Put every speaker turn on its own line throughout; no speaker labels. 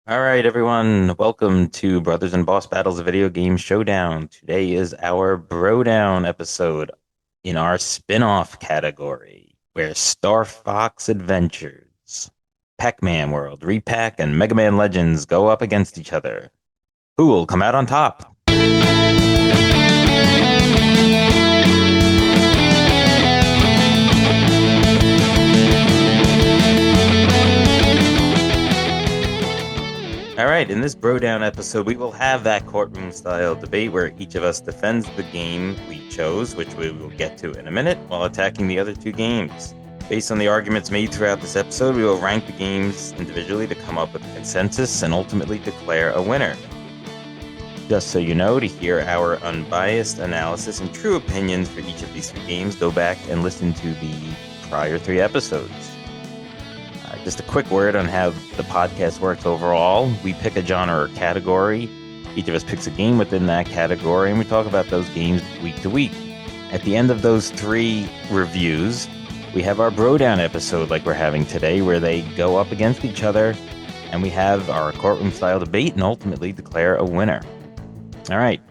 All right, everyone. Welcome to Brothers and Boss Battles Video Game Showdown. Today is our Brodown episode in our spin-off category, where Star Fox Adventures, Pac Man World, Repack, and Mega Man Legends go up against each other. Who will come out on top? All right, in this Brodown episode, we will have that courtroom style debate where each of us defends the game we chose, which we will get to in a minute, while attacking the other two games. Based on the arguments made throughout this episode, we will rank the games individually to come up with a consensus and ultimately declare a winner. Just so you know, to hear our unbiased analysis and true opinions for each of these three games, go back and listen to the prior three episodes. Just a quick word on how the podcast works overall. We pick a genre or category. Each of us picks a game within that category, and we talk about those games week to week. At the end of those three reviews, we have our Brodown episode like we're having today, where they go up against each other, and we have our courtroom-style debate and ultimately declare a winner. All right.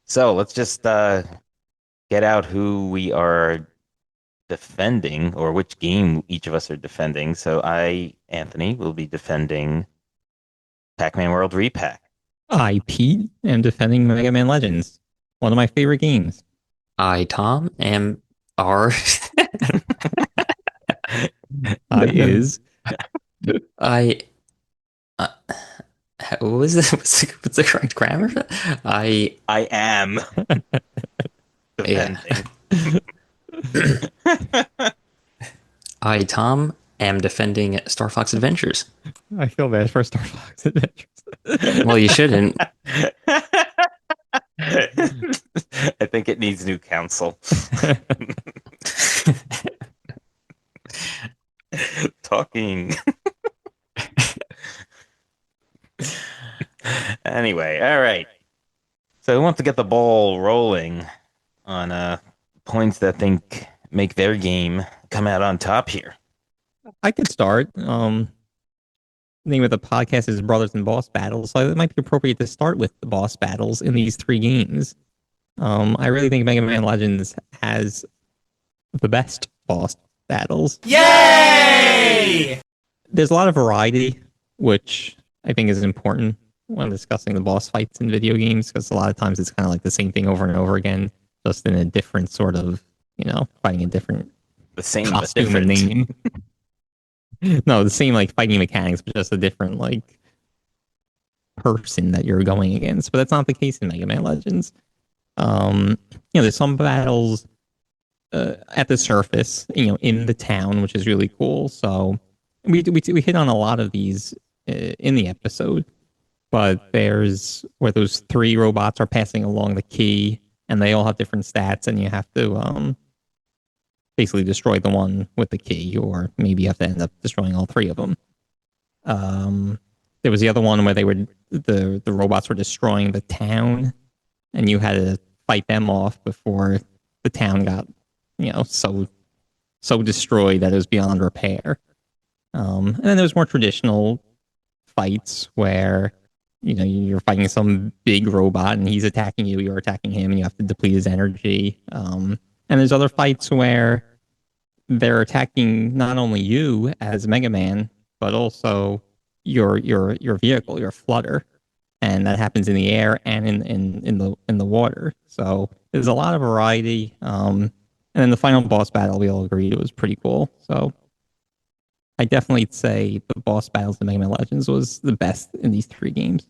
So let's just get out who we are defending, or which game each of us are defending. So I, Anthony, will be defending Pac Man World Repack.
I, Pete, am defending Mega Man Legends, one of my favorite games.
I, Tom, am R.
I is.
I. What was this? What's the correct grammar?
I am defending.
I, Tom, am defending Star Fox Adventures.
I feel bad for Star Fox Adventures.
Well, you shouldn't.
I think it needs new counsel. Talking. Anyway, all right. So who wants to get the ball rolling on points that think make their game come out on top here?
I could start. The name of the podcast is Brothers and Boss Battles, so it might be appropriate to start with the boss battles in these three games. I really think Mega Man Legends has the best boss battles.
Yay!
There's a lot of variety, which I think is important when discussing the boss fights in video games, because a lot of times it's kind of like the same thing over and over again, just in a different sort of, fighting a different costume and name. No, the same like fighting mechanics, but just a different like person that you're going against. But that's not the case in Mega Man Legends. There's some battles at the surface, in the town, which is really cool. So we hit on a lot of these in the episode, but there's where those three robots are passing along the key, and they all have different stats, and you have to basically destroy the one with the key, or maybe you have to end up destroying all three of them. There was the other one where the robots were destroying the town, and you had to fight them off before the town got, so destroyed that it was beyond repair. And then there was more traditional fights where, you're fighting some big robot and he's attacking you, you're attacking him, and you have to deplete his energy. And there's other fights where they're attacking not only you as Mega Man, but also your vehicle, your flutter, and that happens in the air and in the water. So there's a lot of variety. And then the final boss battle, we all agreed it was pretty cool. So I definitely say the boss battles in Mega Man Legends was the best in these three games.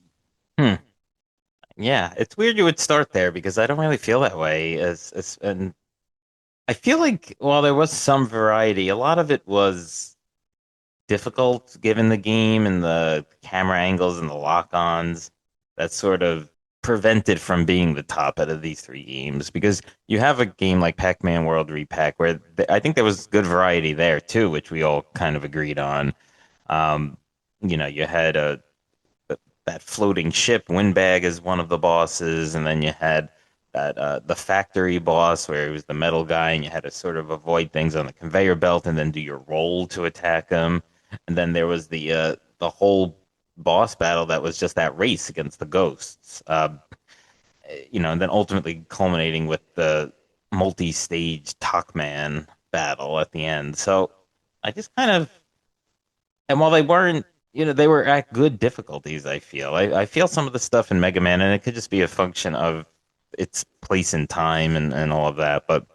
Yeah, it's weird you would start there because I don't really feel that way. And I feel like while there was some variety, a lot of it was difficult given the game and the camera angles and the lock-ons that sort of prevented from being the top out of these three games. Because you have a game like Pac Man World Repack where I think there was good variety there too, which we all kind of agreed on. You had that floating ship. Windbag is one of the bosses, and then you had that the factory boss where he was the metal guy, and you had to sort of avoid things on the conveyor belt and then do your roll to attack him. And then there was the whole boss battle that was just that race against the ghosts. And then ultimately culminating with the multi-stage Talk Man battle at the end. So I just kind of, and while they weren't, they were at good difficulties, I feel. I feel some of the stuff in Mega Man, and it could just be a function of its place in time and all of that. But,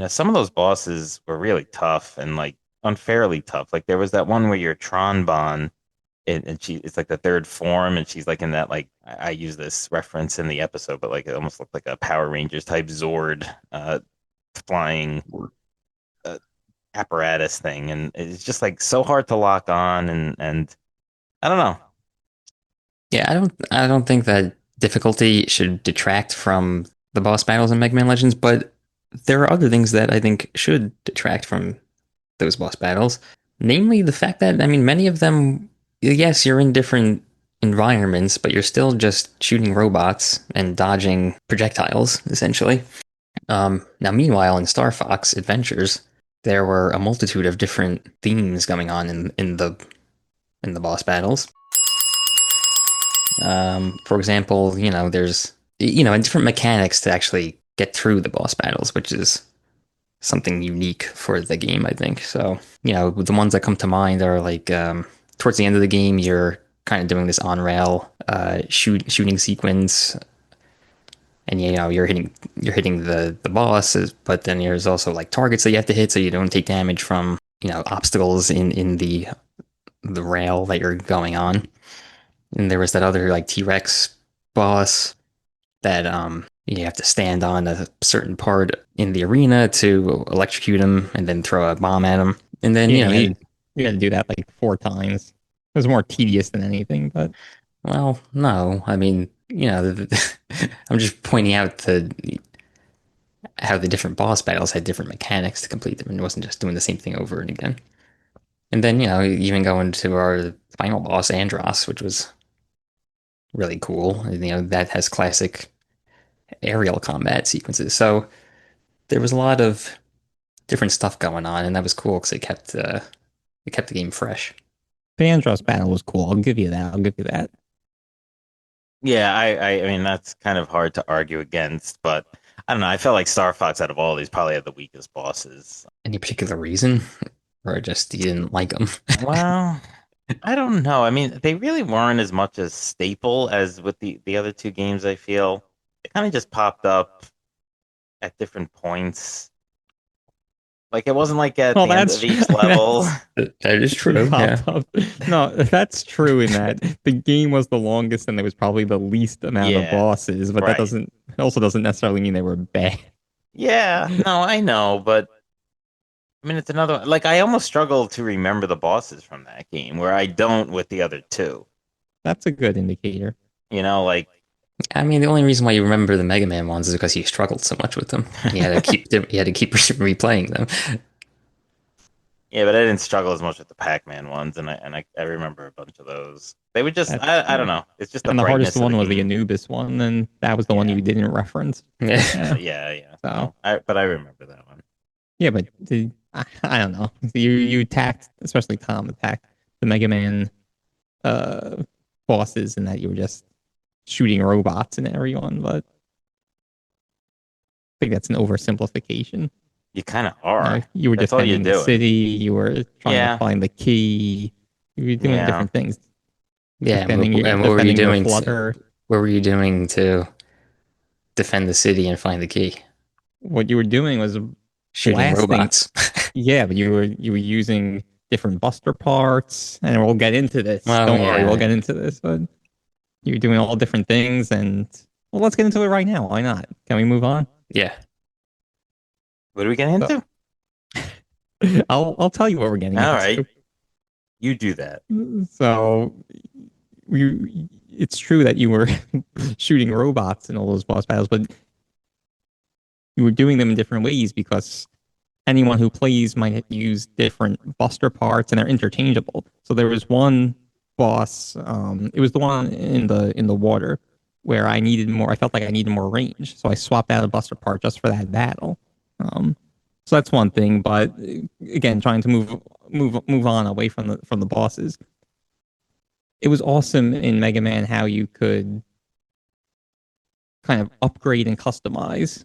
some of those bosses were really tough and like unfairly tough. Like there was that one where you're Tron Bon, and it's like the third form, and she's like in that, like, I use this reference in the episode, but like it almost looked like a Power Rangers type Zord flying uh, apparatus thing, and it's just like so hard to lock on, and I don't know.
Yeah, I don't think that difficulty should detract from the boss battles in Mega Man Legends, but there are other things that I think should detract from those boss battles. Namely the fact that, I mean, many of them, yes, you're in different environments, but you're still just shooting robots and dodging projectiles, essentially. Now, meanwhile, in Star Fox Adventures, there were a multitude of different themes going on in the boss battles. For example, there's and different mechanics to actually get through the boss battles, which is something unique for the game, I think. So, the ones that come to mind are like towards the end of the game, you're kind of doing this on rail shooting sequence, and you're hitting the bosses, but then there's also like targets that you have to hit so you don't take damage from obstacles in the rail that you're going on. And there was that other like T-Rex boss that you have to stand on a certain part in the arena to electrocute him and then throw a bomb at him. And then
you had to do that like 4 times. It was more tedious than anything, but
well, no, I mean, I'm just pointing out how the different boss battles had different mechanics to complete them, and it wasn't just doing the same thing over and again. And then even going to our final boss, Andros, which was really cool. That has classic aerial combat sequences. So there was a lot of different stuff going on, and that was cool because it kept the game fresh.
the Andros battle was cool. I'll give you that. I'll give you that.
Yeah, I mean that's kind of hard to argue against, but I don't know. I felt like Star Fox out of all these probably had the weakest bosses.
Any particular reason, or just you didn't like them?
Well, I don't know. I mean, they really weren't as much a staple as with the other two games, I feel. They kind of just popped up at different points. Like it wasn't like at
Well,
the end
that's
of each level.
That is true. Yeah.
No, that's true in that the game was the longest and there was probably the least amount of
Yeah,
bosses, but
right.
it also doesn't necessarily mean they were bad.
Yeah, no, I know, but I mean it's another, like I almost struggle to remember the bosses from that game where I don't with the other two.
That's a good indicator.
Like
I mean, the only reason why you remember the Mega Man ones is because you struggled so much with them. You had to keep replaying them.
yeah, but I didn't struggle as much with the Pac Man ones, and I remember a bunch of those. They would just
That's
I don't
true.
know. It's just the
And the
brightness
hardest
of
one
the
was the
game.
Anubis one, and that was the one
Yeah.
you didn't reference.
Yeah.
Yeah.
So
But I remember that one.
yeah, but I don't know. You attacked, especially Tom attacked the Mega Man uh bosses, and that you were just shooting robots and everyone, but I think that's an oversimplification.
You kind of are.
You were
That's all you're
defending the
doing.
city. You were trying
Yeah.
to find the key. You were doing
Yeah.
different things.
Yeah.
Defending
And what were you
defending your
doing?
flutter.
What were you doing to defend the city and find the key?
What you were doing was
Shooting
blasting.
robots.
Yeah, but you were using different buster parts, and we'll get into this.
Oh,
Don't worry,
yeah.
we'll get into this. But you were doing all different things, and well, let's get into it right now. Why not? Can we move on?
Yeah.
What are we getting into?
I'll tell you what we're getting
All
into.
right. You do that.
So it's true that you were shooting robots in all those boss battles, but you were doing them in different ways because anyone who plays might use different buster parts and they're interchangeable. So there was one boss, it was the one in the water where I felt like I needed more range. So I swapped out a buster part just for that battle. So that's one thing, but again, trying to move on away from the bosses. it was awesome in Mega Man how you could kind of upgrade and customize.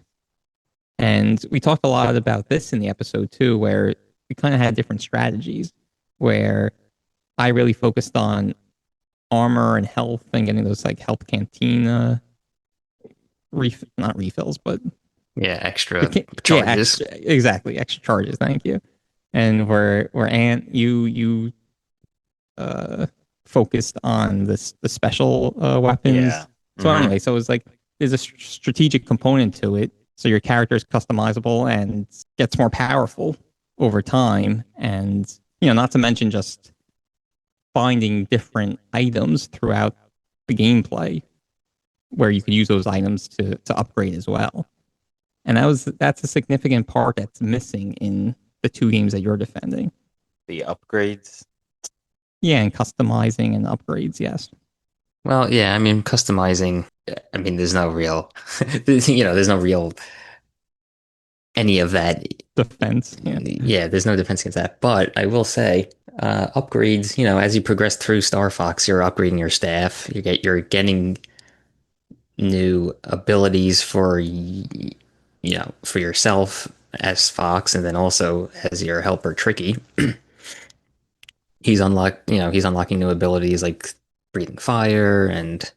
And we talked a lot about this in the episode too, where we kind of had different strategies where I really focused on armor and health and getting those like health cantina not refills, but
Yeah, extra
yeah,
charges.
exactly, extra charges. Thank you. And where Ant you uh focused on the special weapons.
Yeah.
So
Mhm.
anyway, so it's like there's a strategic component to it. So your character is customizable and gets more powerful over time. And not to mention just finding different items throughout the gameplay where you could use those items to upgrade as well. And that's a significant part that's missing in the two games that you're defending.
The upgrades.
Yeah, and customizing and upgrades, yes.
Well, yeah, I mean, customizing, I mean, there's no real, there's no real any of that.
Defense, yeah.
Yeah, there's no defense against that. But I will say, upgrades, as you progress through Star Fox, you're upgrading your staff. You're getting new abilities for yourself as Fox, and then also as your helper Tricky. He's unlocking new abilities like breathing fire and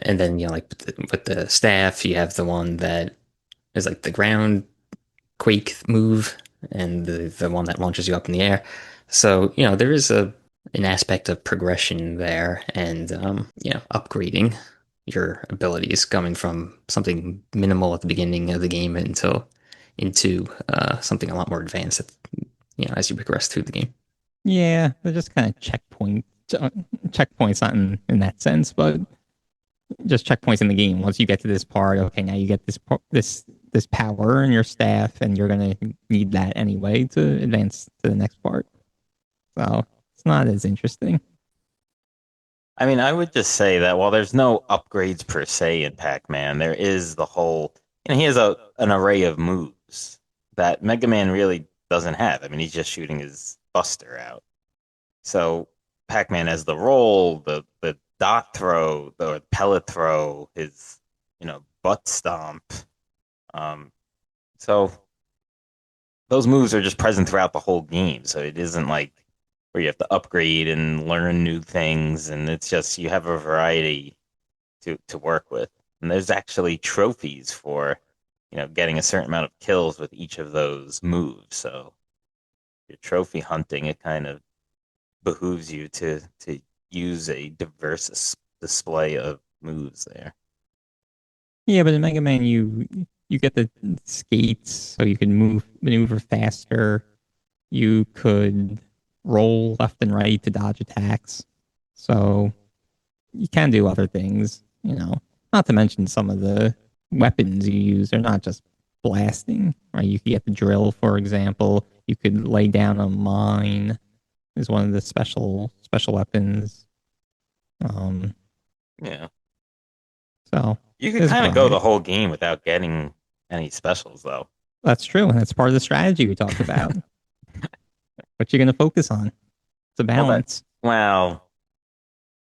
then like with the staff, you have the one that is like the ground quake move and the one that launches you up in the air. So, there is an aspect of progression there and upgrading your abilities coming from something minimal at the beginning of the game into something a lot more advanced as you progress through the game.
Yeah, they're just kind of checkpoints, not in that sense, but just checkpoints in the game. Once you get to this part, okay, now you get this power in your staff, and you're gonna need that anyway to advance to the next part. So it's not as interesting.
I mean, I would just say that while there's no upgrades per se in Pac-Man, there is the whole, he has an array of moves that Mega Man really doesn't have. I mean, he's just shooting his Buster out. So Pac-Man has the roll, the dot throw, the pellet throw, his, butt stomp. Um, so those moves are just present throughout the whole game. So it isn't like where you have to upgrade and learn new things, and it's just you have a variety to work with. And there's actually trophies for, getting a certain amount of kills with each of those moves. So your trophy hunting, it kind of behooves you to use a diverse display of moves there.
Yeah, but in Mega Man, you get the skates, so you can maneuver faster. You could roll left and right to dodge attacks. So you can do other things, Not to mention some of the weapons you use are not just blasting, right? You could get the drill, for example. You could lay down a mine is one of the special weapons.
Yeah.
So
You could
there's
kind of go the
variety.
whole game without getting any specials, though.
That's true, and that's part of the strategy we talked about. What you're going to focus on. It's a
Well,
balance.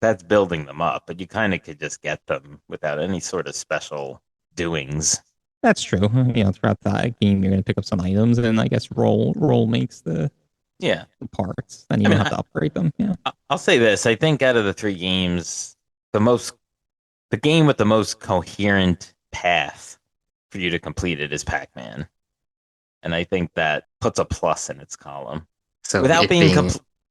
that's building them up, but you kind of could just get them without any sort of special doings.
That's true. Throughout the game, you're going to pick up some items, and I guess roll makes
Yeah.
the parts. Then you
I
don't
mean,
have to upgrade them. Yeah.
I'll say this. I think out of the three games, the game with the most coherent path for you to complete it is Pac-Man. And I think that puts a plus in its column.
So
Without
it
being
being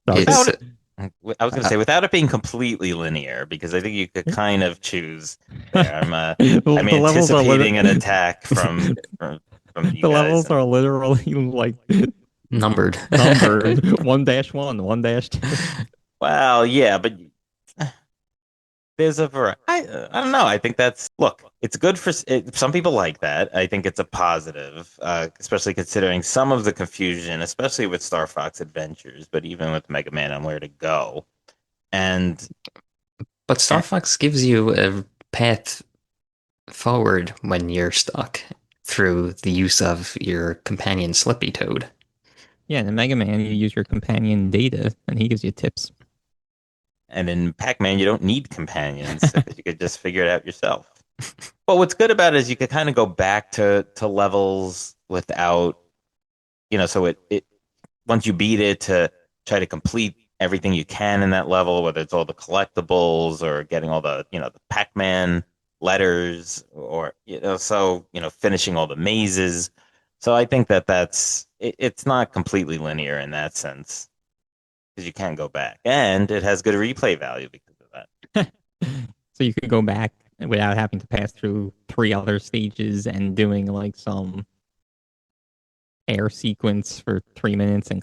It's-
it's
I was going to say without it being completely linear, because I think you could kind of choose there. I'm
the levels are
anticipating an attack from you
the
guys.
levels are literally like
numbered.
numbered 1-1, 1-2.
Well, yeah, but there's a variety. I don't know. I think it's good for some people like that. I think it's a positive, especially considering some of the confusion, especially with Star Fox Adventures, but even with Mega Man on where to go. And
But Star Fox gives you a path forward when you're stuck through the use of your companion Slippy Toad.
Yeah, in Mega Man, you use your companion Data, and he gives you tips.
And in Pac-Man, you don't need companions because you could just figure it out yourself. But what's good about it is you could kind of go back to levels without, so it once you beat it to try to complete everything you can in that level, whether it's all the collectibles or getting all the Pac-Man letters or, finishing all the mazes. So I think it's not completely linear in that sense because you can go back and it has good replay value because of that.
So you could go back without having to pass through 3 other stages and doing like some air sequence for 3 minutes and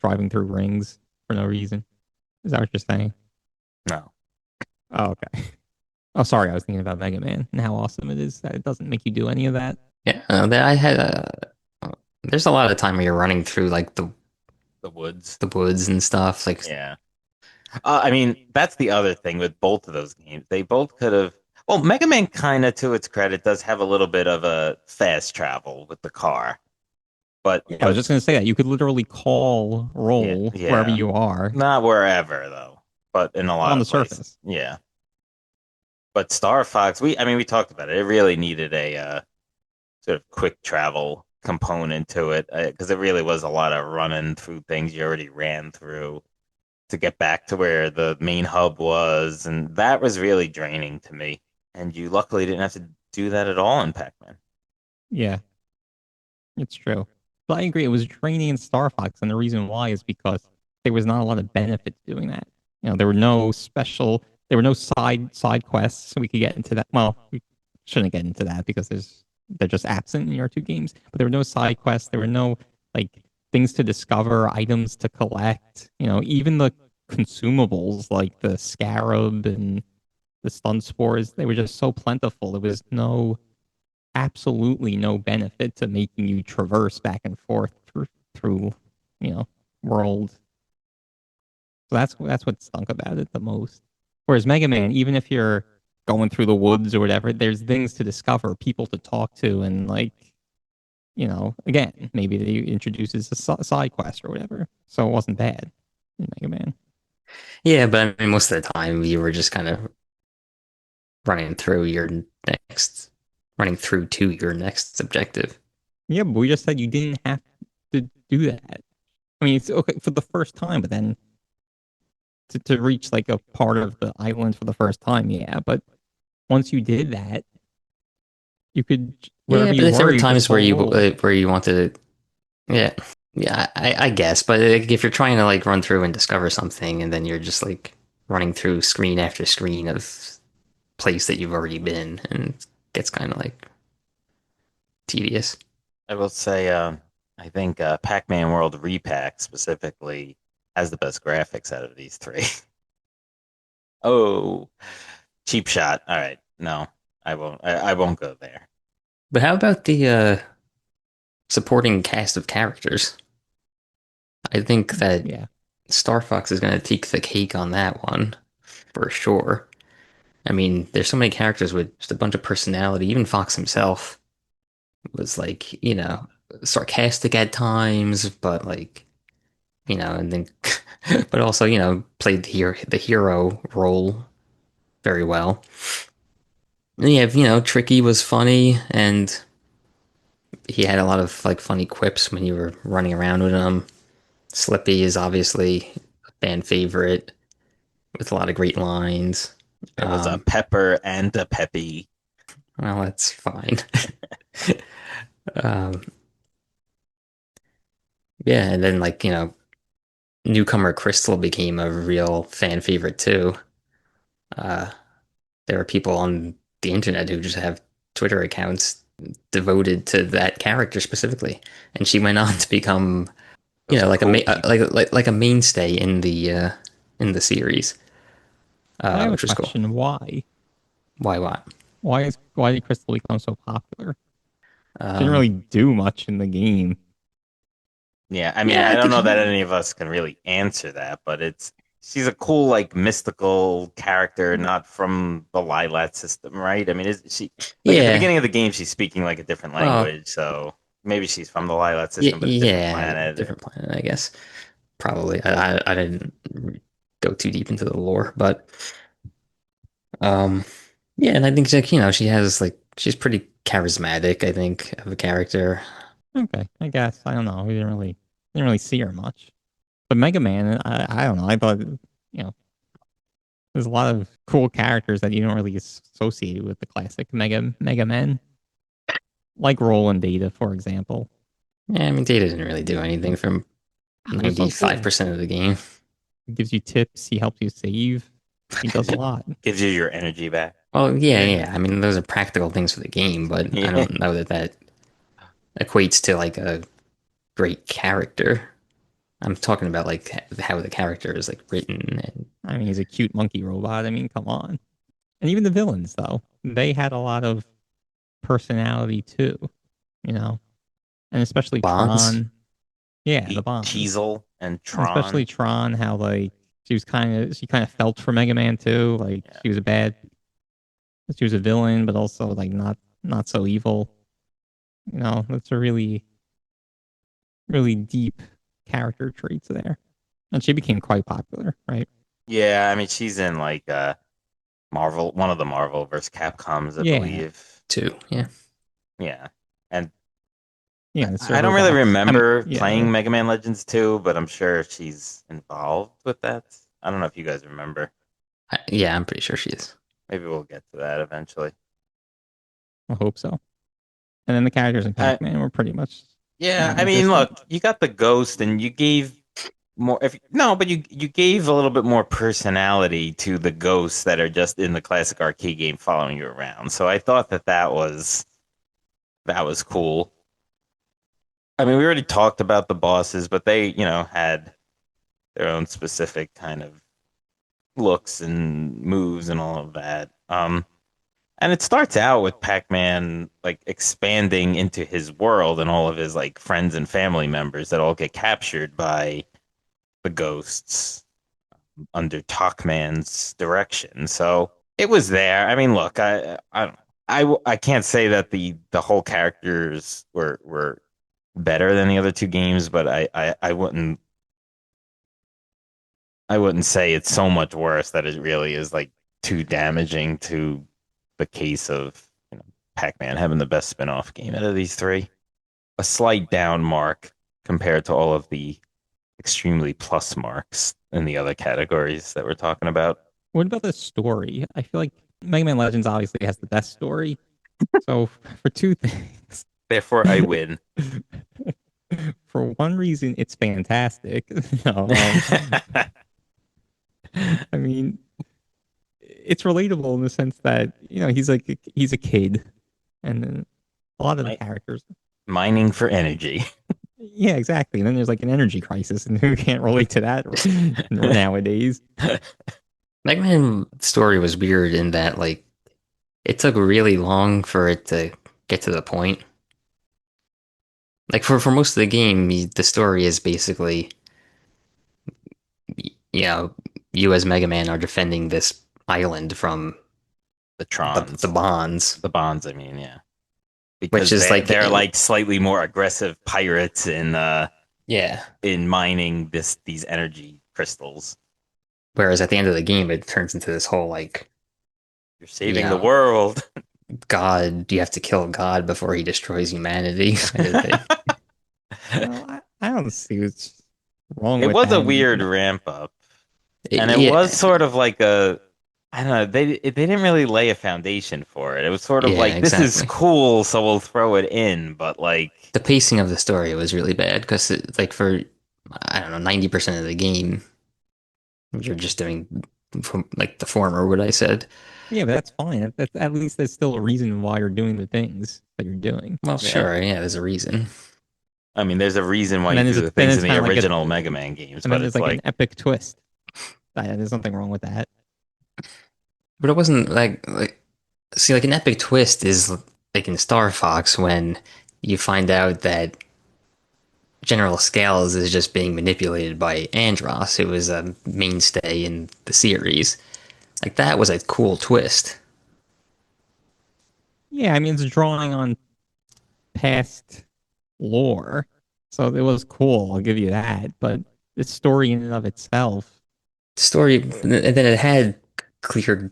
driving through rings for no reason. Is that what you're saying?
No.
Oh, okay. Oh, sorry. I was thinking about Mega Man and how awesome it is that it doesn't make you do any of that.
Yeah, that I had. There's a lot of time where you're running through like
The woods.
the woods and stuff. Like,
Yeah. I mean, that's the other thing with both of those games. They both could have. Well, Mega Man, kind of to its credit, does have a little bit of a fast travel with the car. But,
Yeah, I was
but
just gonna say that you could literally call
yeah,
roll wherever
yeah.
you are
Not wherever, though, but in a lot
on the
of places.
surface.
Yeah. But Star Fox, we talked about it. It really needed a sort of quick travel component to it because it really was a lot of running through things you already ran through to get back to where the main hub was, and that was really draining to me. And you luckily didn't have to do that at all in Pac-Man.
Yeah, it's true. But I agree, it was draining in Star Fox, and the reason why is because there was not a lot of benefit to doing that. There were no side quests. We could get into that. Well, we shouldn't get into that because they're just absent in your two games. But there were no side quests. There were no like things to discover, items to collect. Even the consumables like the scarab and the stun spores, they were just so plentiful. There was absolutely no benefit to making you traverse back and forth through world. So that's what stunk about it the most. Whereas Mega Man, even if you're going through the woods or whatever, there's things to discover, people to talk to, and again, maybe they introduces a side quest or whatever. So it wasn't bad in Mega Man.
yeah, but I mean, most of the time you were just kind of running through running through to your next objective.
Yeah, but we just said you didn't have to do that. I mean, it's okay for the first time, but then to reach like a part of the island for the first time, yeah. But once you did that, you could
Yeah,
wherever
but
you
there
were,
were
you just
times
call roll.
where you wanted to, yeah, yeah, I guess. But like, if you're trying to like run through and discover something, and then you're just like running through screen after screen of place that you've already been, and it gets kind of like tedious.
I will say, I think Pac-Man World Repack specifically has the best graphics out of these three. Oh, cheap shot. All right, no, I won't. I won't go there.
But how about the supporting cast of characters? I think that
Yeah,
Star Fox is going to take the cake on that one for sure. I mean, there's so many characters with just a bunch of personality. Even Fox himself was like, sarcastic at times, but like, and then, but also, played the hero role very well. And yeah, Tricky was funny, and he had a lot of like funny quips when you were running around with him. Slippy is obviously a fan favorite with a lot of great lines.
There was a
Um,
Pepper and a Peppy.
well, that's fine. um, yeah, and then like, newcomer Crystal became a real fan favorite too. Uh, there are people on the internet who just have Twitter accounts devoted to that character specifically, and she went on to become,
Those are
like
cool people.
like a mainstay in the series,
I have a
which was cool.
question. Why?
Why what?
Why did Crystal become so popular? She didn't
Um,
really do much in the game.
Yeah, I mean,
yeah,
I
I
don't
think
know that any of us can really answer that, but she's a cool, like, mystical character, not from the Lilat system, right? I mean, is she like at the
yeah.
beginning of the game, she's speaking like a different
Well,
language, so maybe she's from the Lilat system, but a different
yeah,
planet.
different planet, I guess. Probably. I didn't. go too deep into the lore, but um, yeah, and I think like she has like she's pretty charismatic. I think of a character.
Okay, I guess I don't know. We didn't really see her much. But Mega Man, I don't know. I thought there's a lot of cool characters that you don't really associate with the classic Mega Man, like Roland Data, for example.
Yeah, I mean, Data didn't really do anything from
They're so cool.
95% of the game.
He gives you tips. He helps you save. He does a lot.
Gives you your energy back.
Well, yeah. I mean, those are practical things for the game, but I
Yeah.
don't know that equates to like a great character. I'm talking about like how the character is like written and
I mean, he's a cute monkey robot. I mean, come on. And even the villains, though, they had a lot of personality too, you know, and especially
bonds.
Tron. Yeah, the Bonds.
Teasel and
And
Tron.
especially Tron, how like she kind of felt for Mega Man too. Like she was a villain, but also like not so evil. That's a really really deep character traits there, and she became quite popular, right?
Yeah, I mean she's in like Marvel, one of the Marvel versus Capcoms, I
Yeah.
believe.
Too. Yeah.
Yeah. And
Yeah, the
I
server
don't really
box.
remember
Yeah,
playing Mega Man Legends 2, but I'm sure she's involved with that. I don't know if you guys remember.
Yeah, I'm pretty sure she is.
Maybe we'll get to that eventually.
I hope so. And then the characters in
I,
Pac-Man were pretty much
yeah, I mean,
non-existent.
look, you got the ghost and you gave more no, but you gave a little bit more personality to the ghosts that are just in the classic arcade game following you around. So I thought that was cool. I mean, we already talked about the bosses, but they, had their own specific kind of looks and moves and all of that. And it starts out with Pac-Man like expanding into his world and all of his like friends and family members that all get captured by the ghosts under Talkman's direction. So it was there. I mean, look, I can't say that the whole characters were better than the other two games, but I wouldn't say it's so much worse that it really is like too damaging to the case of Pac-Man having the best spin-off game out of these three. A slight down mark compared to all of the extremely plus marks in the other categories that we're talking about.
What about the story? I feel like Mega Man Legends obviously has the best story. So for two things,
Therefore, I win.
for one reason, it's fantastic. No, I mean, it's relatable in the sense that he's a kid, and then a lot of the
Right.
characters.
Mining for energy.
Yeah, exactly. And then there's like an energy crisis, and who can't relate to that nowadays?
Mega Man story was weird in that like it took really long for it to get to the point. Like for most of the game, the story is basically, you know, you as Mega Man are defending this island from
The
the
Trons.
Bonds,
The Bonds, I mean, yeah.
which
Because
is like
they're like slightly more aggressive pirates
yeah.
in mining these energy crystals.
Whereas at the end of the game, it turns into this whole like,
You're
you
saving the
know,
world.
God, you have to kill God before he destroys humanity.
Well, I don't see what's wrong
It
with
was a
that.
weird ramp up. And it was
Yeah,
sort of like I don't know, they didn't really lay a foundation for it. It was sort of
yeah,
like, this is
exactly.
cool, so we'll throw it in, but like,
The pacing of the story was really bad because like for I don't know 90% of the game, you're just doing like the former what I said.
Yeah, but that's fine. At least there's still a reason why you're doing the things that you're doing.
Well,
yeah.
sure, yeah, there's a reason.
I mean, there's a reason why
And
you
then
do the
then
things
it's
in the
kind of like
original Mega Man games,
and then
but
there's
it's
like an
like,
epic twist. There's nothing wrong with that.
But it wasn't like see like an epic twist is like in Star Fox when you find out that General Scales is just being manipulated by Andros, who was a mainstay in the series. Like that was a cool twist.
Yeah, I mean it's drawing on past lore, so it was cool. I'll give you that. But the story in and of itself,
story, and then it had clear,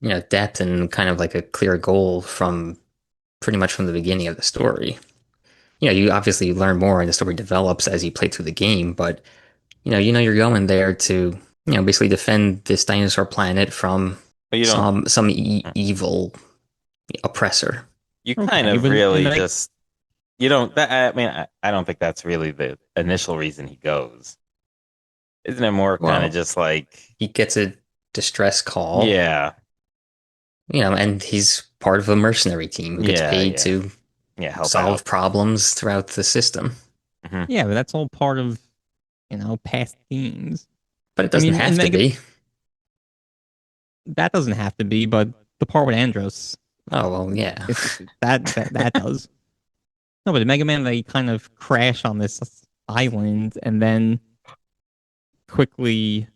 depth and kind of like a clear goal from pretty much from the beginning of the story. You obviously learn more and the story develops as you play through the game, but you're going there to, basically defend this dinosaur planet from
But you don't.
some evil oppressor.
You kind
Okay,
of
but and
really
like
just. You don't. I mean, I don't think that's really the initial reason he goes. Isn't it more kind of
Well,
just like,
he gets a distress call,
yeah,
and he's part of a mercenary team who gets
yeah,
paid
yeah,
to
yeah, help
solve
out.
problems throughout the system.
Hmm.
yeah, but that's all part of past games.
But it
I
doesn't
mean, and
have to
Mega
be.
that doesn't have to be, but the part with Andros,
Oh, well, yeah.
that does. No, but the Mega Man, they kind of crash on this island and then quickly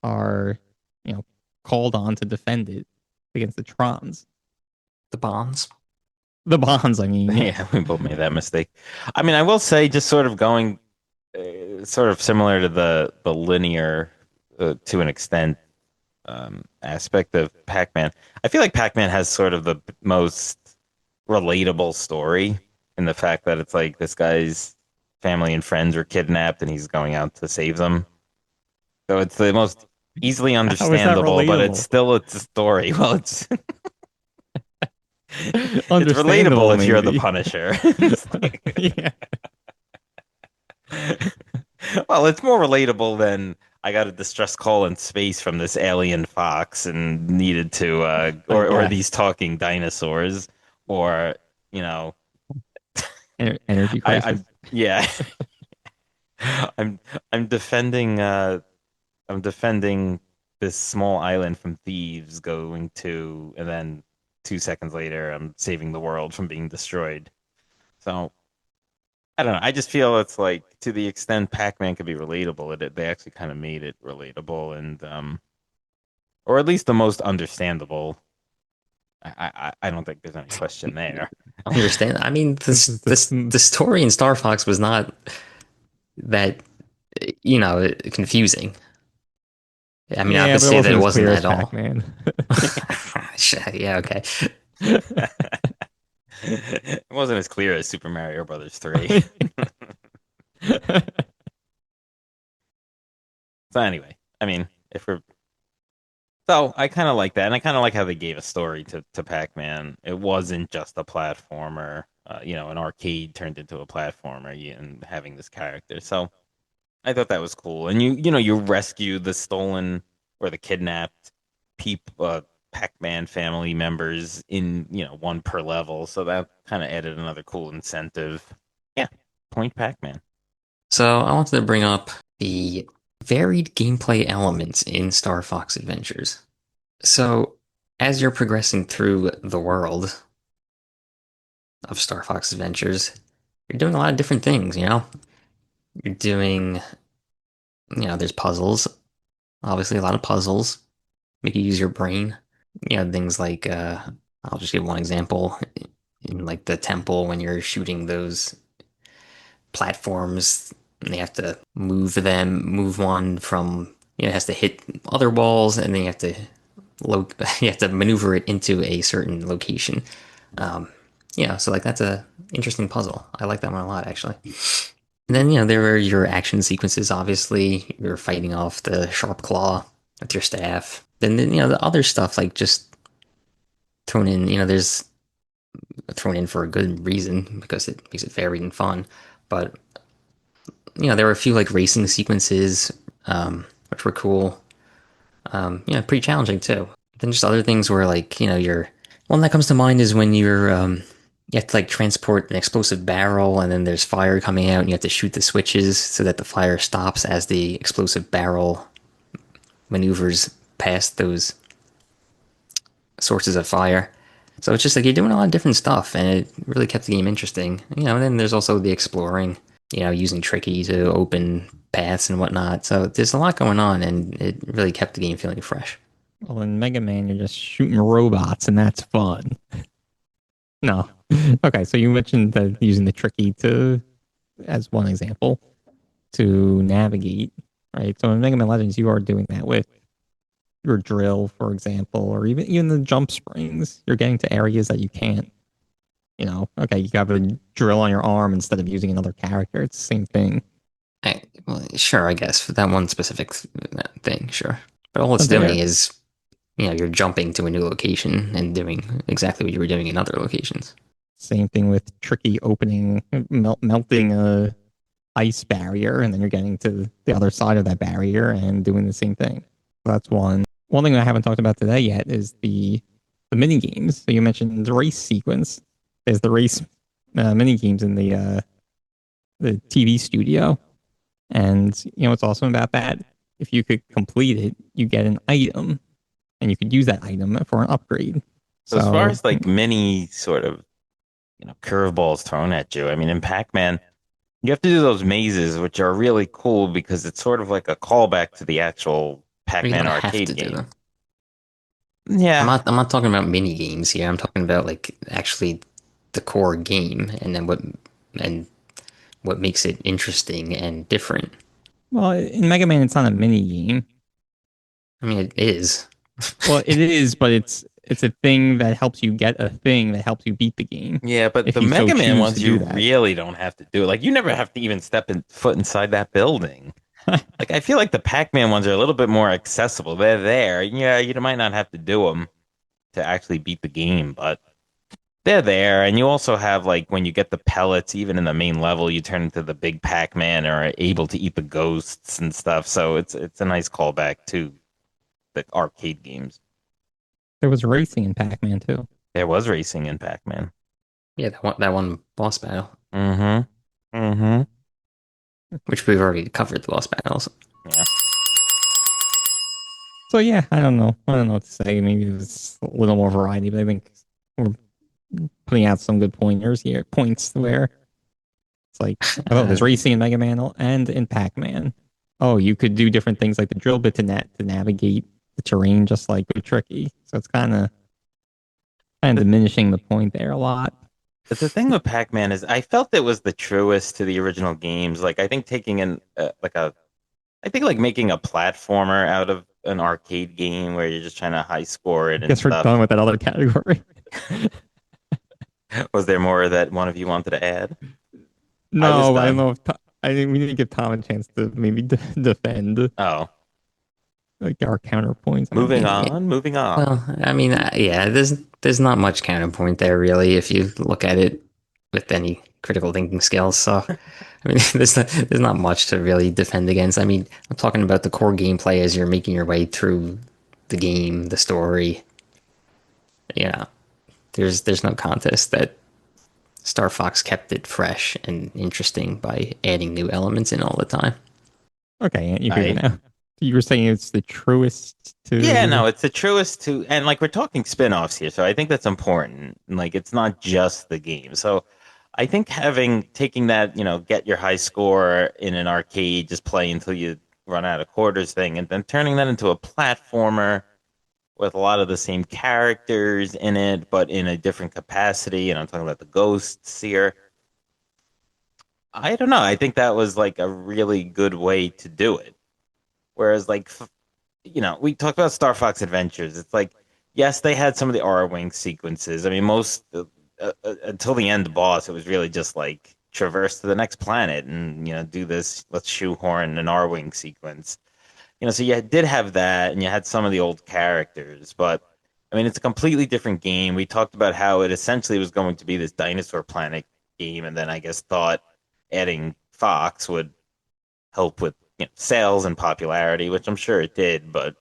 are, you know, called on to defend it against the Trons.
The bonds.
The Bonds, I mean, yeah.
Yeah, we both made that mistake. I mean, I will say, just sort of going, sort of similar to the linear, to an extent, aspect of Pac-Man. I feel like Pac-Man has sort of the most relatable story in the fact that it's like this guy's family and friends were kidnapped and he's going out to save them. So it's the most easily
How is that
understandable, but
relatable?
it's a story. Well, it's it's relatable
Understandable,
if you're the
maybe.
Punisher.
Yeah.
Well, it's more relatable than I got a distress call in space from this alien fox and needed to
I
or
guess.
these talking dinosaurs or you know
Energy crisis.
I'm yeah I'm I'm defending I'm defending this small island from thieves going to and then 2 seconds later I'm saving the world from being destroyed. So I don't know. I just feel it's like to the extent Pac-Man could be relatable, they actually kind of made it relatable and or at least the most understandable. I don't think there's any question there.
Understand? I mean,
This
this
is
this
the
the story in Star Fox was not that confusing. I mean, not
yeah,
to
but it
say that
wasn't
it
as
wasn't
clear as
at all.
Pac-Man.
Yeah, okay.
It wasn't as clear as Super Mario Brothers 3. So anyway, I mean, if we're so I kind of like that, and I kind of like how they gave a story to Pac-Man. It wasn't just a platformer, an arcade turned into a platformer, and having this character. So I thought that was cool. And you rescue the stolen or the kidnapped Pac-Man family members in, one per level. So that kind of added another cool incentive. Yeah, point Pac-Man.
So I wanted to bring up the varied gameplay elements in Star Fox Adventures. So as you're progressing through the world of Star Fox Adventures, you're doing a lot of different things. You're doing, there's puzzles, obviously a lot of puzzles, make you use your brain. Things like, I'll just give one example. In like the temple, when you're shooting those platforms, and they have to move one from, it has to hit other walls, and then you have to maneuver it into a certain location. So like that's a interesting puzzle. I like that one a lot, actually. And then, there are your action sequences, obviously. You're fighting off the sharp claw with your staff. Then the other stuff, like just thrown in, there's thrown in for a good reason because it makes it varied and fun. But, there were a few like racing sequences, which were cool. Pretty challenging too. Then just other things where like, one that comes to mind is when you have to like transport an explosive barrel and then there's fire coming out and you have to shoot the switches so that the fire stops as the explosive barrel maneuvers past those sources of fire. So it's just like you're doing a lot of different stuff and it really kept the game interesting. And then there's also the exploring, using Tricky to open paths and whatnot. So there's a lot going on and it really kept the game feeling fresh.
Well, in Mega Man, you're just shooting robots, and that's fun. No. Okay, so you mentioned that using the tricky to as one example to navigate. right? So in Mega Man Legends, you are doing that with your drill, for example, or even the jump springs. You're getting to areas that you can't. Okay, you have a drill on your arm instead of using another character. It's the same thing.
Well, sure, I guess for that one specific thing, sure. But all it's
But there,
doing is, you're jumping to a new location and doing exactly what you were doing in other locations.
same thing with tricky opening, melting a ice barrier, and then you're getting to the other side of that barrier and doing the same thing. So that's one. One thing I haven't talked about today yet is the mini games. So you mentioned the race sequence. There's the race mini games in the TV studio, and what's awesome about that? If you could complete it, you get an item, and you could use that item for an upgrade.
So as far
So
as like many sort of curveballs thrown at you, I mean, in Pac-Man, you have to do those mazes, which are really cool because it's sort of like a callback to the actual
Or you
Pac-Man
don't have
arcade
to do
game.
them.
Yeah,
I'm not talking about mini games here. I'm talking about like actually the core game and then and what makes it interesting and different.
well, in Mega Man, it's not a mini game.
I mean, it is.
Well, it is, but it's a thing that helps you get a thing that helps you beat the game
yeah, but
if
the
you so
Mega Man
choose to
ones, you
do that.
really don't have to do it. Like, you never have to even step foot inside that building. Like, I feel like the Pac-Man ones are a little bit more accessible. They're there. Yeah, you might not have to do them to actually beat the game, but they're there. And you also have, like, when you get the pellets, even in the main level, you turn into the big Pac-Man or are able to eat the ghosts and stuff. So it's a nice callback to the arcade games.
There was racing in Pac-Man too.
There was racing in Pac-Man.
Yeah, that one boss battle,
Mm-hmm. Mm-hmm.
which we've already covered the boss battles.
Yeah.
So yeah, I don't know. I don't know what to say. Maybe there's a little more variety, but I think we're putting out some good pointers here. Points where it's like, oh, there's racing in Mega Man and in Pac-Man. Oh, you could do different things like the drill bit to navigate the terrain, just like with Tricky. So it's kind of diminishing the point there a lot.
But the thing with Pac-Man is I felt it was the truest to the original games. Like I think taking I think like making a platformer out of an arcade game where you're just trying to high score it and
Guess we're done
stuff.
with that other category.
Was there more that one of you wanted to add? I was
No, I don't
done.
know if I think we need to give Tom a chance to maybe defend
Oh,
like our counterpoints. I
moving
mean,
on, moving on.
Well, I mean, yeah, there's not much counterpoint there really if you look at it with any critical thinking skills. So, I mean, there's not much to really defend against. I mean, I'm talking about the core gameplay as you're making your way through the game, the story. You know, there's no contest that Star Fox kept it fresh and interesting by adding new elements in all the time.
okay, Ant, you can
Right.
go now. You were saying it's the truest
Yeah,
to.
no, it's the truest to, and like we're talking spin-offs here, so I think that's important. Like it's not just the game. So I think taking that, get your high score in an arcade, just play until you run out of quarters thing, and then turning that into a platformer with a lot of the same characters in it, but in a different capacity. And I'm talking about the ghosts here. I don't know. I think that was like a really good way to do it. Whereas, like, we talked about Star Fox Adventures. It's like, yes, they had some of the Arwing sequences. I mean, most until the end boss, it was really just like traverse to the next planet and do this. Let's shoehorn an Arwing sequence. So you did have that, and you had some of the old characters, but I mean, it's a completely different game. We talked about how it essentially was going to be this dinosaur planet game, and then I guess thought adding Fox would help with sales and popularity, which I'm sure it did, but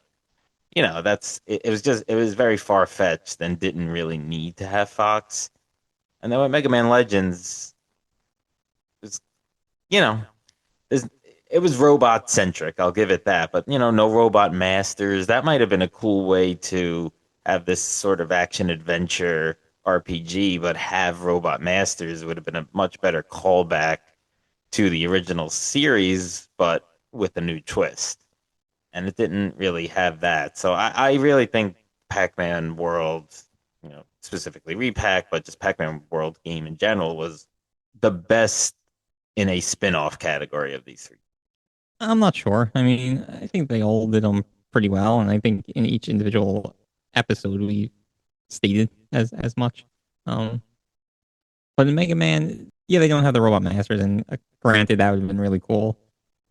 it was very far fetched and didn't really need to have Fox. And then with Mega Man Legends, was you know, is it was robot centric. I'll give it that, but no robot masters. That might have been a cool way to have this sort of action adventure RPG, but have robot masters would have been a much better callback to the original series, but with a new twist. And it didn't really have that. So I really think Pac-Man World, specifically Repack, but just Pac-Man World game in general was the best in a spin-off category of these three.
I'm not sure. I mean, I think they all did them pretty well, and I think in each individual episode we stated as much. Um, but in Mega Man, yeah, they don't have the Robot Masters, and granted, that would have been really cool.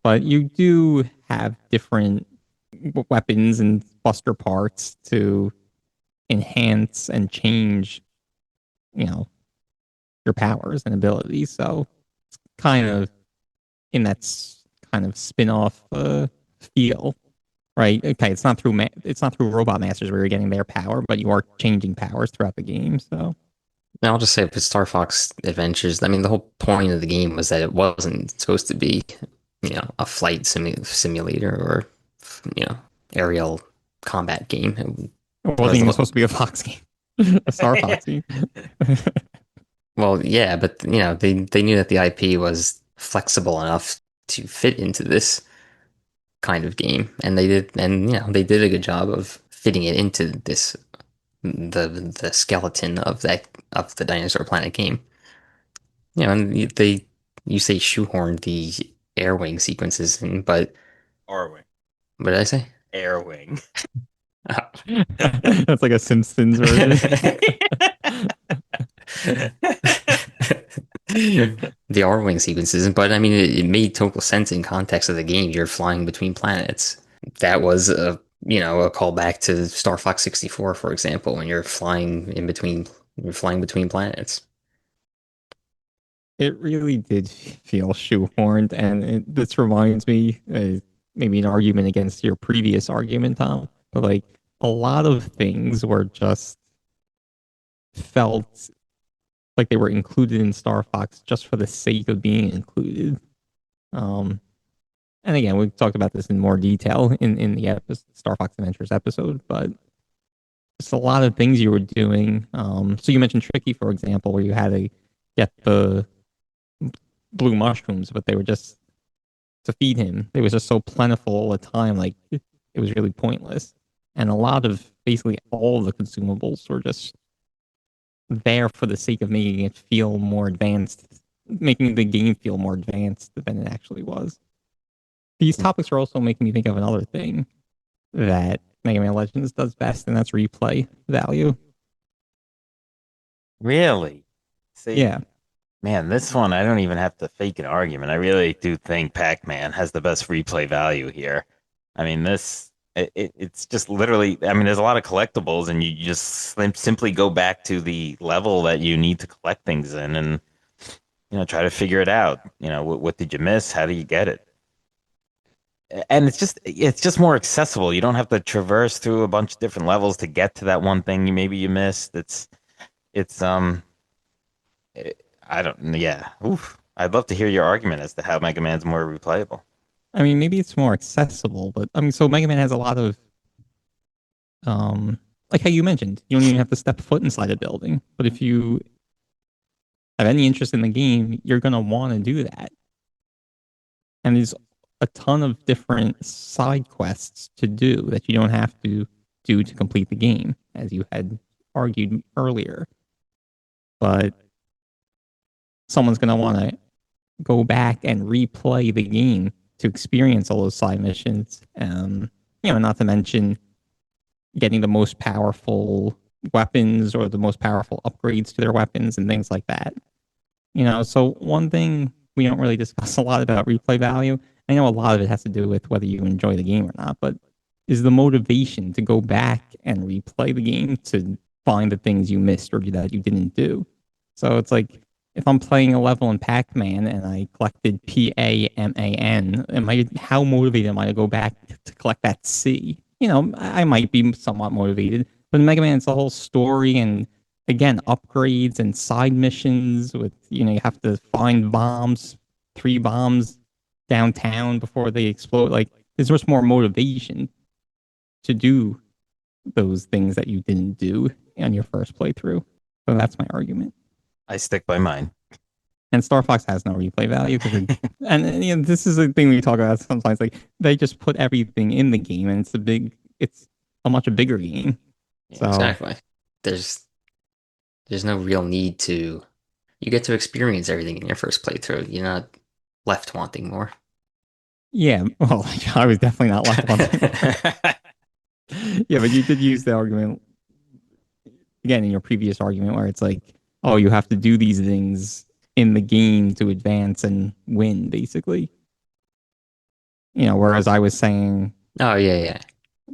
But you do have different weapons and buster parts to enhance and change, you know, your powers and abilities. So it's kind of in that kind of spin-off feel, right? Okay, it's not through Robot Masters where you're getting their power, but you are changing powers throughout the game. So
And I'll just say with Star Fox Adventures, I mean, the whole point of the game was that it wasn't supposed to be, a flight simulator or, you know, aerial combat game.
it
That
wasn't
was the
even
whole,
supposed to be a Fox game, a Star Fox game.
well, yeah, but they knew that the IP was flexible enough to fit into this kind of game, and they did a good job of fitting it into this the skeleton of the Dinosaur Planet game. And you say shoehorn the Airwing sequences in, but
Arwing.
what did I say?
Airwing.
That's like a Simpsons version.
The Arwing sequences, but I mean, it made total sense in context of the game. You're flying between planets. That was a callback to Star Fox 64, for example, when you're flying between planets.
It really did feel shoehorned, and this reminds me, maybe an argument against your previous argument, Tom, but like a lot of things were just felt like they were included in Star Fox just for the sake of being included. Um, and again, we talked about this in more detail in the Star Fox Adventures episode, but just a lot of things you were doing. So you mentioned Tricky, for example, where you had to get the blue mushrooms, but they were just to feed him. It was just so plentiful all the time, like it was really pointless. And a lot of basically all the consumables were just there for the sake of making it feel more advanced, making the game feel more advanced than it actually was. These topics are also making me think of another thing that Mega Man Legends does best, and that's replay value.
Really? See,
Yeah,
man, this one I don't even have to fake an argument. I really do think Pac Man has the best replay value here. I mean, it's just literally. I mean, there's a lot of collectibles, and you just simply go back to the level that you need to collect things in, and try to figure it out. What did you miss? How do you get it? And it's just more accessible. You don't have to traverse through a bunch of different levels to get to that one thing you missed. It's I don't, yeah. Oof. I'd love to hear your argument as to how Mega Man's more replayable.
I mean maybe it's more accessible, but I mean so Mega Man has a lot of like how you mentioned, you don't even have to step foot inside a building. But if you have any interest in the game, you're gonna want to do that. And there's a ton of different side quests to do that you don't have to do to complete the game, as you had argued earlier. But someone's gonna want to go back and replay the game to experience all those side missions. Not to mention getting the most powerful weapons or the most powerful upgrades to their weapons and things like that. So one thing we don't really discuss a lot about replay value, I know a lot of it has to do with whether you enjoy the game or not, but is the motivation to go back and replay the game to find the things you missed or that you didn't do. So it's like if I'm playing a level in Pac-Man and I collected PAMAN, how motivated am I to go back to collect that C? I might be somewhat motivated, but in Mega Man, it's the whole story and again upgrades and side missions with you have to find bombs, 3 bombs downtown before they explode. Like there's much more motivation to do those things that you didn't do on your first playthrough. So that's my argument.
I stick by mine.
And Star Fox has no replay value because, this is the thing we talk about sometimes. Like they just put everything in the game, and it's a much bigger game.
Yeah,
So
Exactly. There's no real need to. You get to experience everything in your first playthrough. You're not left wanting more.
Yeah, well, I was definitely not left on. Yeah, but you did use the argument again in your previous argument where it's like, oh, you have to do these things in the game to advance and win, basically. Whereas I was saying,
Oh yeah,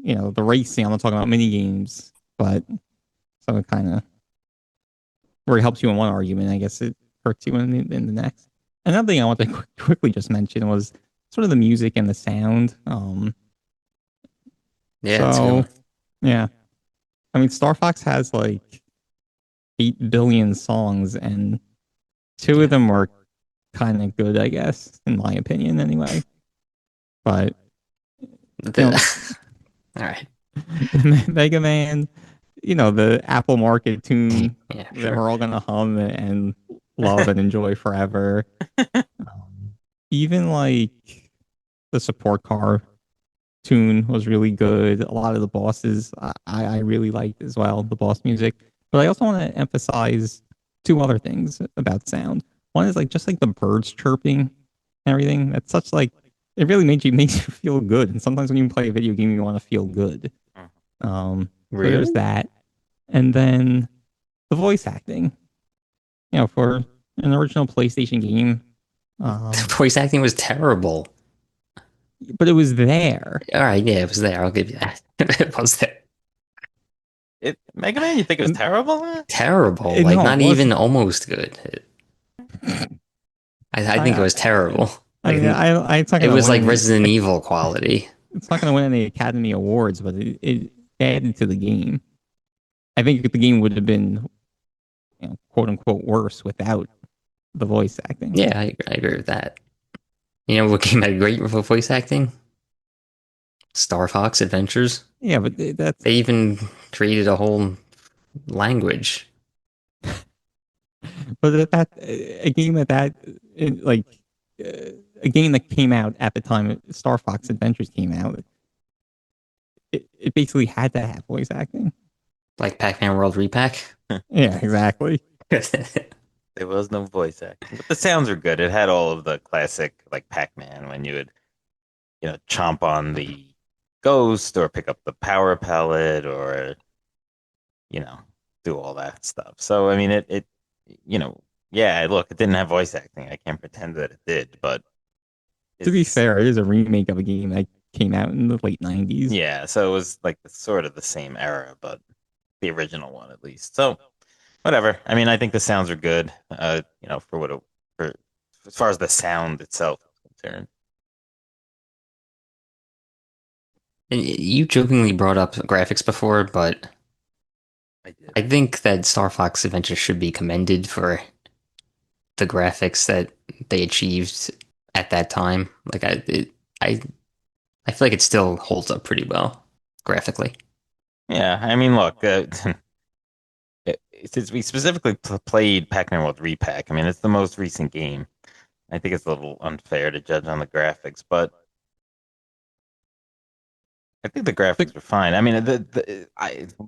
yeah.
the racing, I'm not talking about mini games, but so it kind of where it helps you in one argument, I guess it hurts you in the next. Another thing I want to quickly just mention was sort of the music and the sound.
Yeah, it's a good
So
one.
yeah, I mean, Star Fox has like 8 billion songs, and two of
Yeah.
them were kind of good, I guess, in my opinion, anyway. But you know,
All right.
Mega Man, the Apple Market tune
Yeah,
that
sure.
we're all gonna hum and love and enjoy forever. Even like the support car tune was really good. A lot of the bosses I really liked as well, the boss music. But I also want to emphasize two other things about sound. One is like just like the birds chirping and everything. That's such like it really makes you feel good. And sometimes when you play a video game, you want to feel good. So there's
Really?
that. And then the voice acting. For an original PlayStation game,
The
um,
voice acting was terrible.
but it was there.
All right, yeah, it was there. I'll give you that. It was there.
Mega Man, you think it was
And,
terrible? Huh?
Terrible. Like
no, it
not even
wasn't.
almost good. I think it
I,
was terrible.
I
Like
mean, it's not
it
gonna
was
win
like
any.
Resident Evil quality.
It's not gonna win any Academy Awards, but it added to the game. I think the game would have been, quote unquote, worse without the voice acting.
Yeah, I agree with that. You know what game had great voice acting? Star Fox Adventures.
Yeah, but that's
They even created a whole language.
a game like a game that came out at the time Star Fox Adventures came out. It basically had to have voice acting.
Like Pac Man World Repack.
Yeah, exactly.
There was no voice acting, but the sounds were good. It had all of the classic, like Pac-Man, when you would, chomp on the ghost or pick up the power pellet or, you know, do all that stuff. So, I mean, you know, yeah, look, it didn't have voice acting. I can't pretend that it did, but
To be
it's,
fair, it is a remake of a game that came out in the late 90s.
yeah, so it was like sort of the same era, but the original one at least. So, whatever. I mean, I think the sounds are good. For for as far as the sound itself is concerned.
And you jokingly brought up graphics before, but
I did.
I think that Star Fox Adventure should be commended for the graphics that they achieved at that time. Like I, I feel like it still holds up pretty well graphically.
Yeah, I mean, look, since we specifically played Pac-Man World Repack, I mean, it's the most recent game. I think it's a little unfair to judge on the graphics, but I think the graphics were fine. I mean,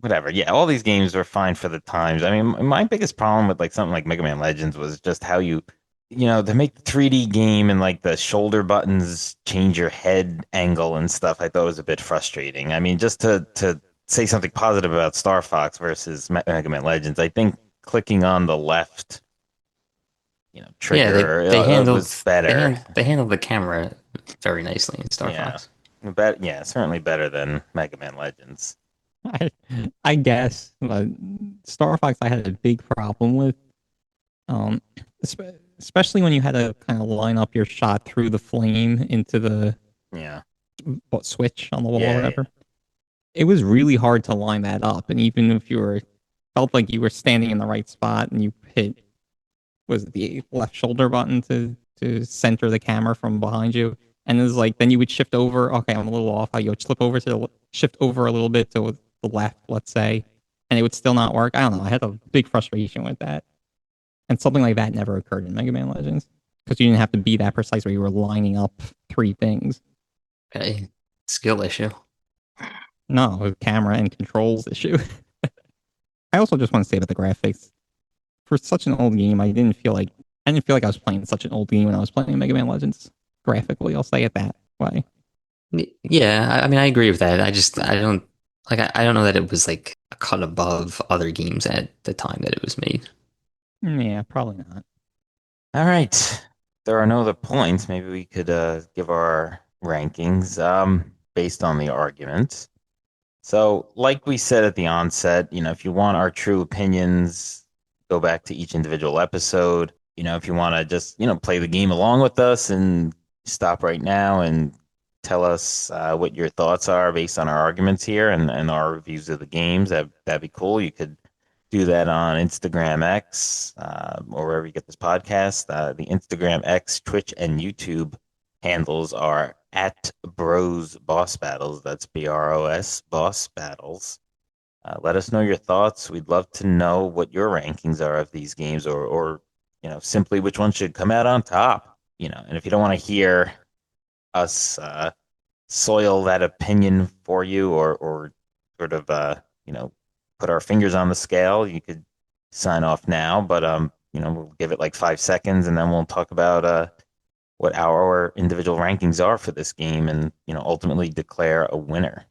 whatever. Yeah, all these games were fine for the times. I mean, my biggest problem with like something like Mega Man Legends was just how to make the 3D game and like the shoulder buttons change your head angle and stuff. I thought was a bit frustrating. I mean, just to say something positive about Star Fox versus Mega Man Legends, I think clicking on the left,
Yeah,
trigger
they handled
was better.
they handled the camera very nicely in Star
Yeah,
Fox.
yeah, certainly better than Mega Man Legends.
I, I guess, but Star Fox I had a big problem with, um, especially when you had to kind of line up your shot through the flame into the
Yeah,
switch on the wall or
yeah,
whatever. It was really hard to line that up, and even if you felt like you were standing in the right spot and you hit was it the left shoulder button to center the camera from behind you. And it was like then you would shift over. Okay, I'm a little off. You would shift over a little bit to the left, let's say, and it would still not work. I don't know. I had a big frustration with that, and something like that never occurred in Mega Man Legends because you didn't have to be that precise where you were lining up three things.
Okay, skill issue.
No, with camera and controls issue. I also just want to say about the graphics. For such an old game, I didn't feel like I was playing such an old game when I was playing Mega Man Legends. Graphically, I'll say it that way.
Yeah, I mean, I agree with that. I don't like, I don't know that it was like a cut above other games at the time that it was made.
Yeah, probably not.
All right. There are no other points. Maybe we could give our rankings based on the arguments. So, like we said at the onset, if you want our true opinions, go back to each individual episode. If you want to just, play the game along with us and stop right now and tell us what your thoughts are based on our arguments here and our reviews of the games, that'd be cool. You could do that on Instagram X or wherever you get this podcast. The Instagram X, Twitch, and YouTube handles are at Bros Boss Battles. That's BROS Boss Battles. Let us know your thoughts. We'd love to know what your rankings are of these games, or simply which one should come out on top. And if you don't want to hear us soil that opinion for you, or sort of put our fingers on the scale, you could sign off now. But we'll give it like 5 seconds, and then we'll talk about what our individual rankings are for this game, and ultimately declare a winner.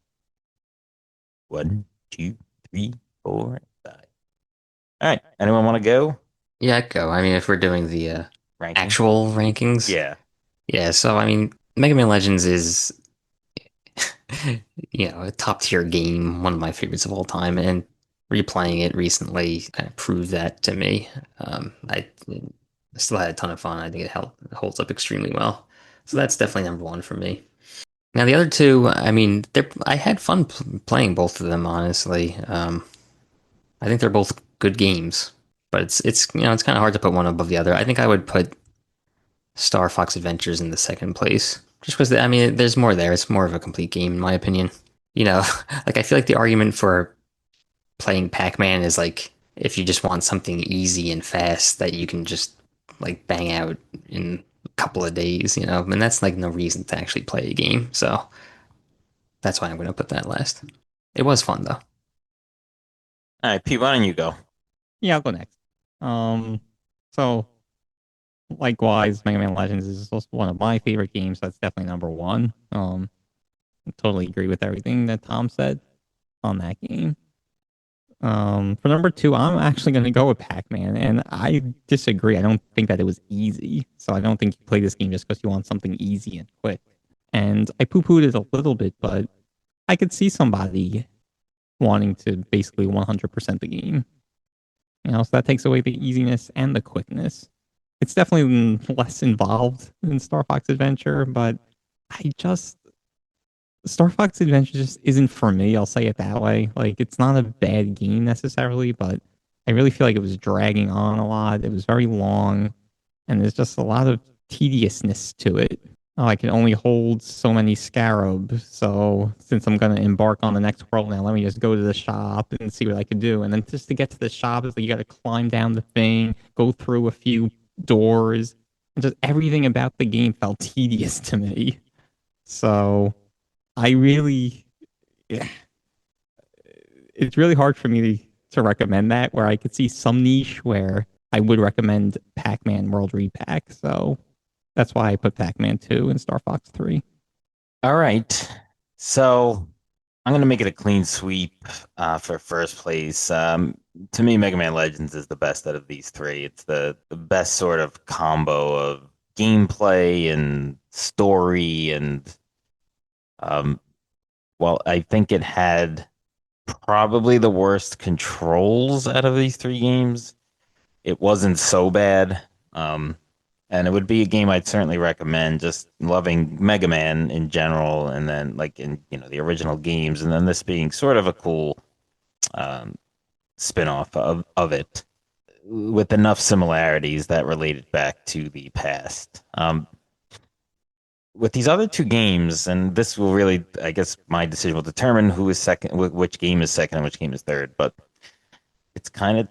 1, 2, 3, 4, 5. All right. Anyone want to go?
Yeah, go. I mean, if we're doing the
Ranking?
actual rankings,
Yeah.
yeah. So I mean, Mega Man Legends is a top tier game, one of my favorites of all time, and replaying it recently kind of proved that to me. I still had a ton of fun. I think it holds up extremely well. So that's definitely number one for me. Now the other two, I mean, I had fun playing both of them. Honestly, I think they're both good games, but it's it's kind of hard to put one above the other. I think I would put Star Fox Adventures in the second place, just because I mean, there's more there. It's more of a complete game, in my opinion. You know, like I feel like the argument for playing Pac-Man is like if you just want something easy and fast that you can just like bang out in a couple of days, and that's like no reason to actually play a game. So that's why I'm going to put that last. It was fun though.
All right, Pete, why don't you go?
Yeah, I'll go next. Um, so likewise, Mega Man Legends is also one of my favorite games. That's definitely number one. I totally agree with everything that Tom said on that game. For number two, I'm actually going to go with Pac-Man, and I disagree. I don't think that it was easy. So I don't think you play this game just because you want something easy and quick. And I poo-pooed it a little bit, but I could see somebody wanting to basically 100% the game. So that takes away the easiness and the quickness. It's definitely less involved than Star Fox Adventure, but Star Fox Adventure just isn't for me. I'll say it that way. Like, it's not a bad game necessarily, but I really feel like it was dragging on a lot. It was very long, and there's just a lot of tediousness to it. Oh, I can only hold so many scarabs. So since I'm gonna embark on the next world now, let me just go to the shop and see what I can do. And then just to get to the shop, is like you got to climb down the thing, go through a few doors, and just everything about the game felt tedious to me. So I really, yeah, it's really hard for me to recommend that. Where I could see some niche where I would recommend Pac Man World Repack. So that's why I put Pac Man 2 and Star Fox 3.
All right. So I'm going to make it a clean sweep for first place. To me, Mega Man Legends is the best out of these three. It's the best sort of combo of gameplay and story. And while I think it had probably the worst controls out of these three games, it wasn't so bad. And it would be a game I'd certainly recommend. Just loving Mega Man in general, and then like in the original games, and then this being sort of a cool spin-off of it with enough similarities that related back to the past. With these other two games, and this will really, I guess, my decision will determine who is second, which game is second, and which game is third. But it's kind of,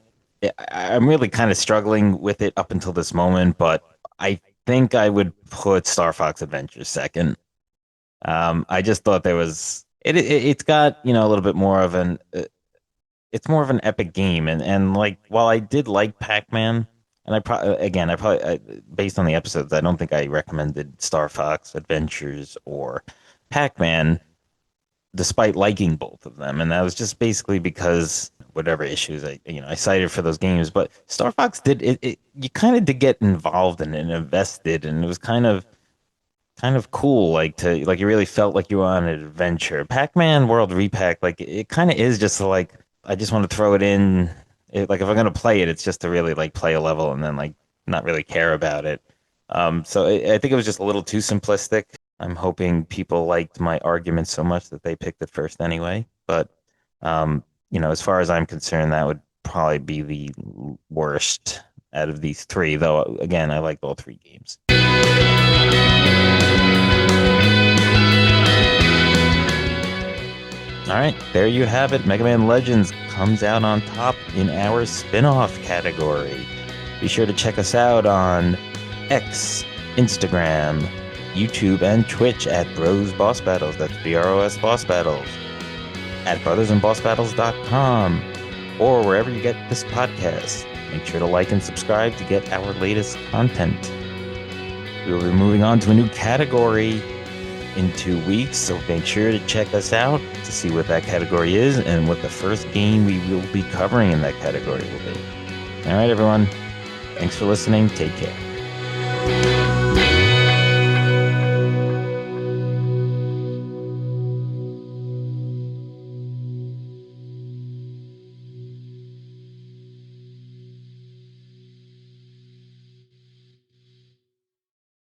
I'm really kind of struggling with it up until this moment, but I think I would put Star Fox Adventures second. I just thought it's got a little bit more of it's more of an epic game, and like while I did like Pac-Man, And based on the episodes, I don't think I recommended Star Fox Adventures or Pac-Man, despite liking both of them. And that was just basically because whatever issues I cited for those games. But Star Fox you kind of did get involved in it and invested, and it was kind of cool, like you really felt like you were on an adventure. Pac-Man World Repack, like it kind of is just like I just want to throw it in. Like if I'm gonna play it, it's just to really like play a level and then like not really care about it. So I think it was just a little too simplistic. I'm hoping people liked my argument so much that they picked it first anyway. But as far as I'm concerned, that would probably be the worst out of these three. Though again, I liked all three games. All right, there you have it. Mega Man Legends comes out on top in our spin-off category. Be sure to check us out on X, Instagram, YouTube, and Twitch at Bros Boss Battles. That's BROS Boss Battles. At brothersandbossbattles.com or wherever you get this podcast. Make sure to like and subscribe to get our latest content. We will be moving on to a new category in 2 weeks, so make sure to check us out to see what that category is and what the first game we will be covering in that category will be. All right, everyone. Thanks for listening. Take care.